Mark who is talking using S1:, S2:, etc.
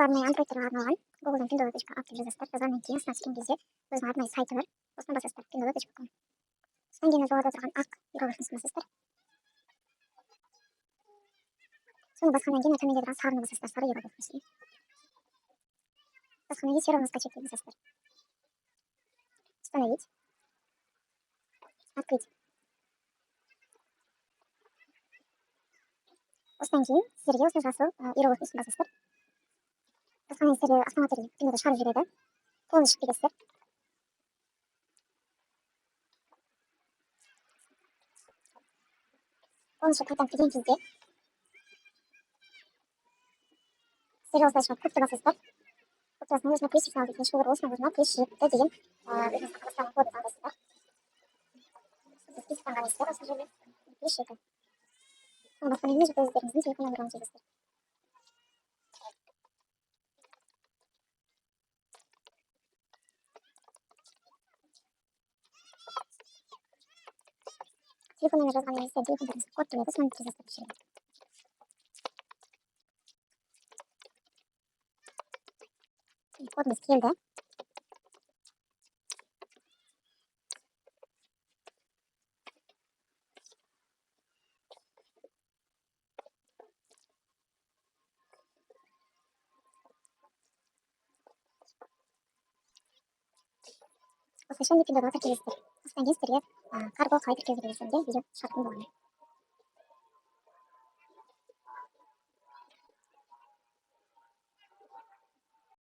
S1: Kullanmaya Android'lere арналған Google'дың Pinduoduo.app деп жазасыздар. Жазғаннан кейін астына түскен кезде өзінің арнайы сайты бар. Осыны басасыздар. Pinduoduo.com. Содан кейін жоғарыда тұрған ақ иероглифтің басасыздар. Соны басқаннан кейін төменде тұрған сарыны басасыздар. Сары иероглифтің үстіне. Басқаннан кейін все равно скачать деп басасыздар. Установить. Открыть. Осыдан кейін сіздерге осыны жасыл иероглифтің үстіне басасыздар. Басқаннан сіздерге автоматты түрде Pinduoduo шығарып жібереді. Полный шығып кетесіздер. Полностью қайтадан кірген кезде сіздерге осылайша кодты басасыздар. Кодты басқаннан осына плюсик салып кеткен шығып осына осына плюс жетті деген өзіңіздің қазақстанның коды таңдайсыздар. Сіз плюс таңдайсыздар осы жерде. Плюс жеті. Соны басқаннан кейін өздеріңіздің телефон нөмірін жазасыздар. Телефон нөмірі жазғаннан кейін телефондарыңызға код келеді, соны жазасыздар бұл жерге. Кодымыз келді. Осылайша Pinduoduoға тіркелесіздер. Осыдан кейін сіздерге карго қалай тіркеу керек екенінде видео шығаратын боламын.